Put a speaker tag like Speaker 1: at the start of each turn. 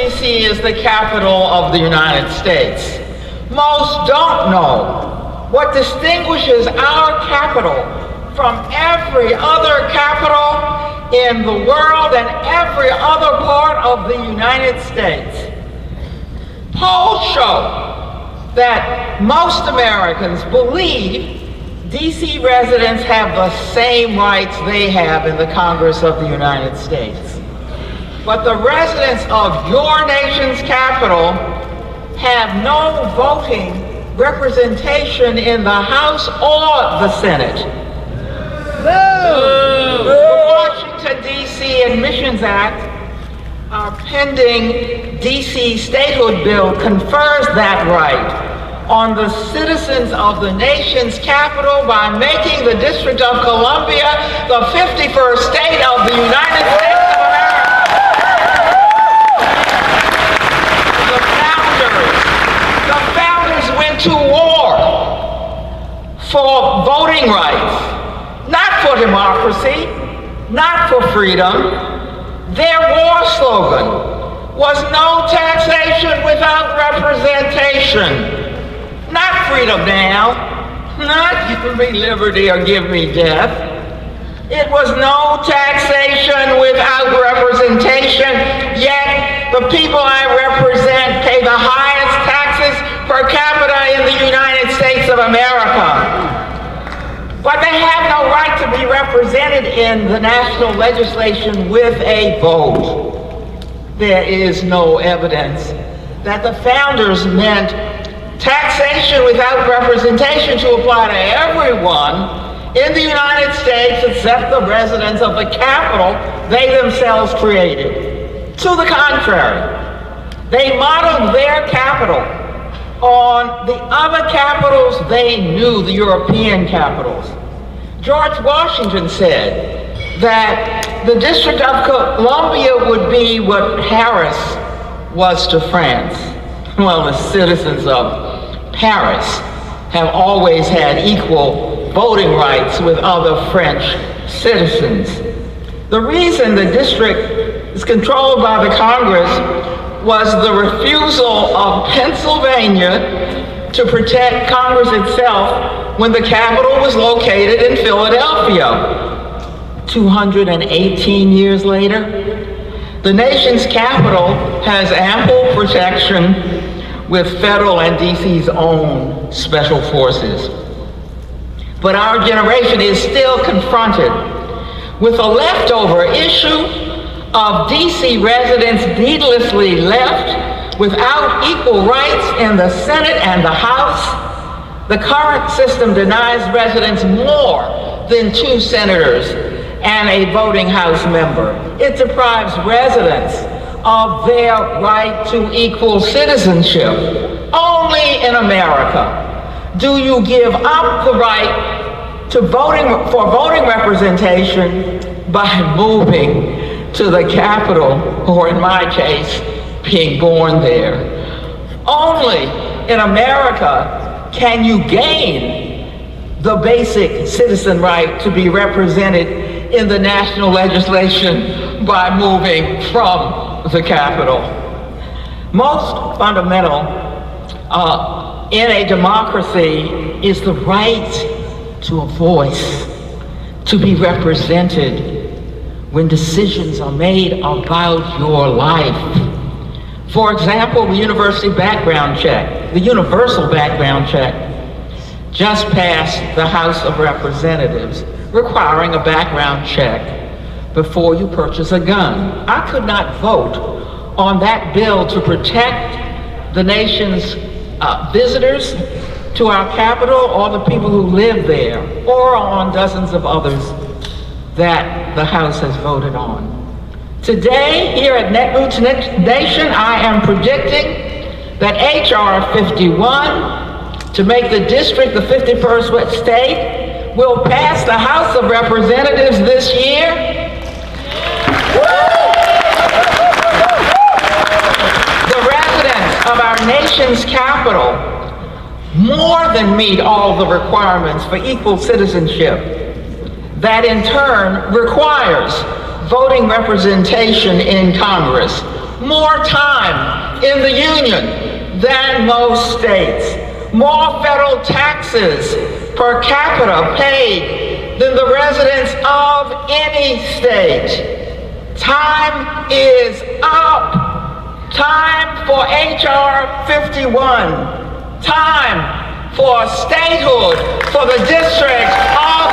Speaker 1: D.C. is the capital of the United States. Most don't know what distinguishes our capital from every other capital in the world and every other part of the United States. Polls show that most Americans believe D.C. residents have the same rights they have in the Congress of the United States. But the residents of your nation's capital have no voting representation in the House or the Senate. The Washington, D.C. Admissions Act, our pending DC Statehood bill, confers that right on the citizens of the nation's capital by making the District of Columbia the 51st state of the United States of America. The founders went to war for voting rights, not for democracy, not for freedom. Their war slogan was no taxation without representation. Not freedom now, not give me liberty or give me death. It was no taxation without representation, yet the people I represent pay the highest taxes per capita in the United States of America. But they have no right to be represented in the national legislation with a vote. There is no evidence that the founders meant taxation without representation to apply to everyone in the United States except the residents of the capital they themselves created. To the contrary, they modeled their capital on the other capitals they knew, the European capitals. George Washington said that the District of Columbia would be what Paris was to France. Well, the citizens of Paris have always had equal voting rights with other French citizens. The reason the district is controlled by the Congress was the refusal of Pennsylvania to protect Congress itself when the capital was located in Philadelphia. 218 years later, the nation's capital has ample protection with federal and DC's own special forces. But our generation is still confronted with a leftover issue of DC residents needlessly left without equal rights in the Senate and the House. The current system denies residents more than 2 senators and a voting House member. It deprives residents of their right to equal citizenship. Only in America do you give up the right to voting representation by moving to the capital, or in my case, being born there. Only in America can you gain the basic citizen right to be represented in the national legislation by moving from the capital. Most fundamental in a democracy is the right to a voice, to be represented when decisions are made about your life. For example, the universal background check just passed the House of Representatives, requiring a background check before you purchase a gun. I could not vote on that bill to protect the nation's visitors to our capital or the people who live there, or on dozens of others that the House has voted on. Today, here at Netroots Nation, I am predicting that H.R. 51, to make the district the 51st state, will pass the House of Representatives this year. The residents of our nation's capital more than meet all the requirements for equal citizenship. That in turn requires voting representation in Congress. more time in the Union than most states, more federal taxes per capita paid than the residents of any state. Time is up. Time for H.R. 51. Time for statehood for the District of